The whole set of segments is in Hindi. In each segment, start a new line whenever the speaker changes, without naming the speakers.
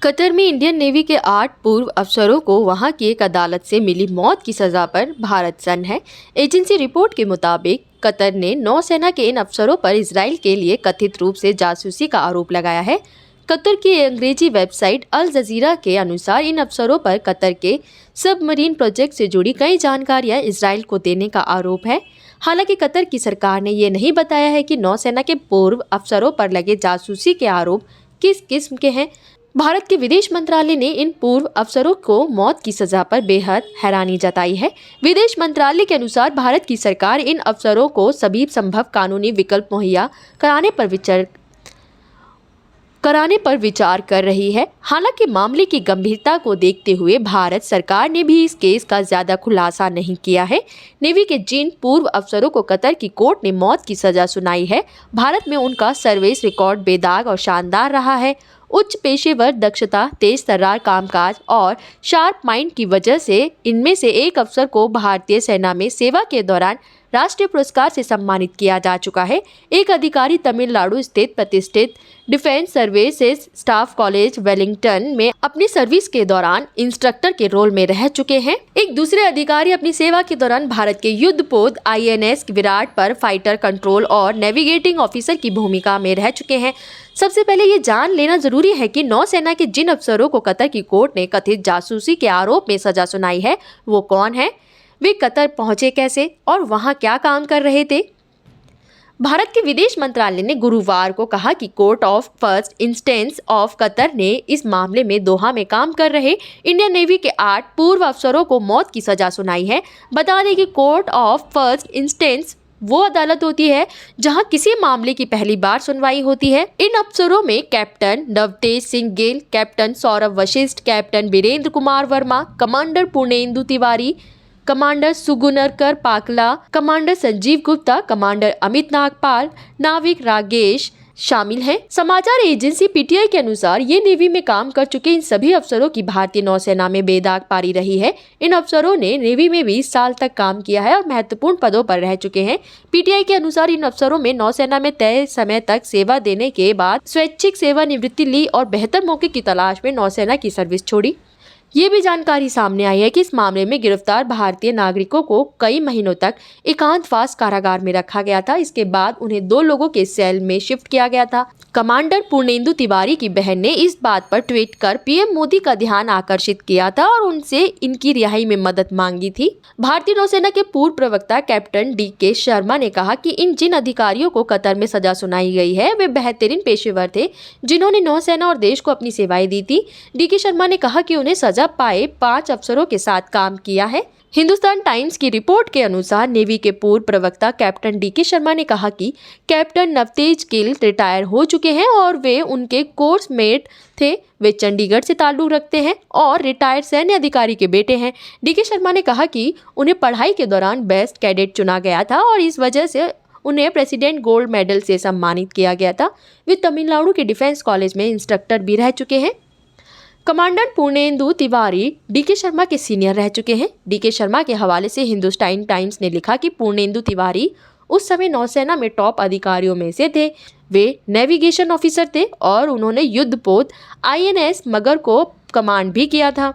कतर में इंडियन नेवी के 8 पूर्व अफसरों को वहां की एक अदालत से मिली मौत की सजा पर भारत सन्न है। एजेंसी रिपोर्ट के मुताबिक कतर ने नौसेना के इन अफसरों पर इजराइल के लिए कथित रूप से जासूसी का आरोप लगाया है। कतर की अंग्रेजी वेबसाइट अल जजीरा के अनुसार इन अफसरों पर कतर के सबमरीन प्रोजेक्ट से जुड़ी कई जानकारियां इजराइल को देने का आरोप है। हालांकि कतर की सरकार ने ये नहीं बताया है कि नौसेना के पूर्व अफसरों पर लगे जासूसी के आरोप किस किस्म के हैं। भारत के विदेश मंत्रालय ने इन पूर्व अफसरों को मौत की सजा पर बेहद हैरानी जताई है। विदेश मंत्रालय के अनुसार भारत की सरकार इन अफसरों को सभी संभव कानूनी विकल्प मुहैया कराने पर विचार कर रही है। हालांकि मामले की गंभीरता को देखते हुए भारत सरकार ने भी इस केस का ज्यादा खुलासा नहीं किया है। नेवी के जिन पूर्व अफसरों को कतर की कोर्ट ने मौत की सजा सुनाई है, भारत में उनका सर्विस रिकॉर्ड बेदाग और शानदार रहा है। उच्च पेशेवर दक्षता, तेज तर्रार कामकाज और शार्प माइंड की वजह से इनमें से एक अफसर को भारतीय सेना में सेवा के दौरान राष्ट्रीय पुरस्कार से सम्मानित किया जा चुका है। एक अधिकारी तमिलनाडु स्थित प्रतिष्ठित defence services staff college Wellington में अपनी सर्विस के दौरान इंस्ट्रक्टर के रोल में रह चुके हैं। एक दूसरे अधिकारी अपनी सेवा के दौरान भारत के युद्धपोत INS विराट पर फाइटर कंट्रोल और नेविगेटिंग ऑफिसर की भूमिका में रह चुके हैं। सबसे पहले ये जान लेना जरूरी है कि नौसेना के जिन अफसरों को कतर की कोर्ट ने कथित जासूसी के आरोप में सजा सुनाई है वो कौन है, वे कतर पहुंचे कैसे और वहां क्या काम कर रहे थे। भारत के विदेश मंत्रालय ने गुरुवार को कहा कि court of first instance of Qatar ने इस मामले में दोहा में काम कर रहे इंडियन नेवी के 8 पूर्व अफसरों को मौत की सजा सुनाई है। बता दें कि कोर्ट ऑफ फर्स्ट इंस्टेंस वो अदालत होती है जहां किसी मामले की पहली बार सुनवाई होती है। इन अफसरों में captain Navtej Singh Gill, captain Saurabh Vashisht, captain Virendra Kumar Verma, commander Purnendu Tiwari, commander Sugunarkar Pakala, commander Sanjeev Gupta, commander Amit Nagpal, नाविक रागेश शामिल हैं। समाचार एजेंसी PTI के अनुसार ये नेवी में काम कर चुके इन सभी अफसरों की भारतीय नौसेना में बेदाग पारी रही है। इन अफसरों ने नेवी में 20 साल तक काम किया है और महत्वपूर्ण पदों पर रह चुके हैं। PTI के अनुसार इन अफसरों में नौसेना में तय समय तक सेवा देने के बाद स्वैच्छिक सेवानिवृत्ति ली और बेहतर मौके की तलाश में नौसेना की सर्विस छोड़ी। ये भी जानकारी सामने आई है कि इस मामले में गिरफ्तार भारतीय नागरिकों को कई महीनों तक एकांतवास कारागार में रखा गया था। इसके बाद उन्हें 2 लोगों के सेल में शिफ्ट किया गया था। कमांडर पूर्णेंदु तिवारी की बहन ने इस बात पर ट्वीट कर PM मोदी का ध्यान आकर्षित किया था और उनसे इनकी रिहाई में मदद मांगी थी। भारतीय नौसेना के पूर्व प्रवक्ता कैप्टन DK शर्मा ने कहा कि जिन अधिकारियों को कतर में सजा सुनाई गई है वे बेहतरीन पेशेवर थे जिन्होंने नौसेना और देश को अपनी सेवाएं दी थी। DK शर्मा ने कहा कि उन्हें सजा पाए 5 अफसरों के साथ काम किया है। हिंदुस्तान टाइम्स की रिपोर्ट के अनुसार नेवी के पूर्व प्रवक्ता कैप्टन DK शर्मा ने कहा कि कैप्टन नवतेज गिल रिटायर हो चुके हैं और वे उनके कोर्स मेट थे। वे चंडीगढ़ से ताल्लुक रखते हैं और रिटायर्ड सैन्य अधिकारी के बेटे हैं। DK शर्मा ने कहा कि उन्हें पढ़ाई के दौरान बेस्ट कैडेट चुना गया था और इस वजह से उन्हें प्रेसिडेंट गोल्ड मेडल से सम्मानित किया गया था। वे तमिलनाडु के डिफेंस कॉलेज में इंस्ट्रक्टर भी रह चुके हैं। कमांडर पूर्णेंदु तिवारी DK शर्मा के सीनियर रह चुके हैं। DK शर्मा के हवाले से हिंदुस्तान टाइम्स ने लिखा कि पूर्णेंदु तिवारी उस समय नौसेना में टॉप अधिकारियों में से थे। वे नेविगेशन ऑफिसर थे और उन्होंने युद्धपोत INS मगर को कमांड भी किया था।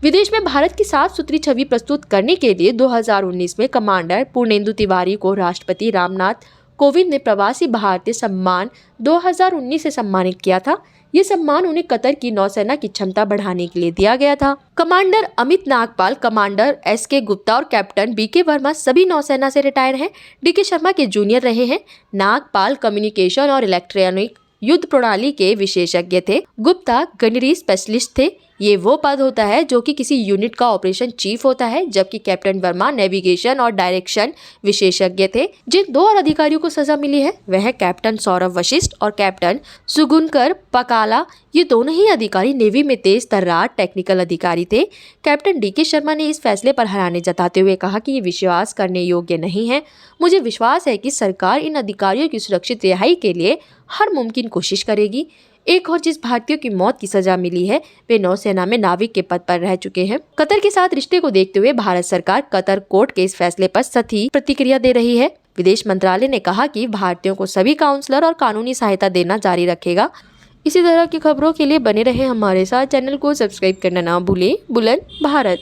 विदेश में भारत की साफ सुथरी छवि प्रस्तुत करने के लिए 2019 में कमांडर पूर्णेंदु तिवारी को राष्ट्रपति रामनाथ कोविंद ने प्रवासी भारतीय सम्मान 2019 से सम्मानित किया था। ये सम्मान उन्हें कतर की नौसेना की क्षमता बढ़ाने के लिए दिया गया था। Commander Amit Nagpal, commander SK Gupta और कैप्टन BK वर्मा सभी नौसेना से रिटायर हैं। DK शर्मा के जूनियर रहे हैं। नागपाल कम्युनिकेशन और इलेक्ट्रॉनिक युद्ध प्रणाली के विशेषज्ञ थे। गुप्ता गनरी स्पेशलिस्ट थे। ये वो पद होता है जो कि किसी यूनिट का ऑपरेशन चीफ होता है, जबकि कैप्टन वर्मा नेविगेशन और डायरेक्शन विशेषज्ञ थे। जिन 2 और अधिकारियों को सजा मिली है वह है कैप्टन सौरभ वशिष्ठ और कैप्टन सुगुनकर पकाला। ये दोनों ही अधिकारी नेवी में तेज तर्रार टेक्निकल अधिकारी थे। कैप्टन DK शर्मा ने इस फैसले पर हैरानी जताते हुए कहा कि ये विश्वास करने योग्य नहीं है। मुझे विश्वास है कि सरकार इन अधिकारियों की सुरक्षित रिहाई के लिए हर मुमकिन कोशिश करेगी। एक और जिस भारतीयों की मौत की सजा मिली है वे नौसेना में नाविक के पद पर रह चुके हैं। कतर के साथ रिश्ते को देखते हुए भारत सरकार कतर कोर्ट के इस फैसले पर सख्त प्रतिक्रिया दे रही है। विदेश मंत्रालय ने कहा कि भारतीयों को सभी काउंसलर और कानूनी सहायता देना जारी रखेगा। इसी तरह की खबरों के लिए बने रहें हमारे साथ। चैनल को सब्सक्राइब करना ना भूलें। बुलंद भारत।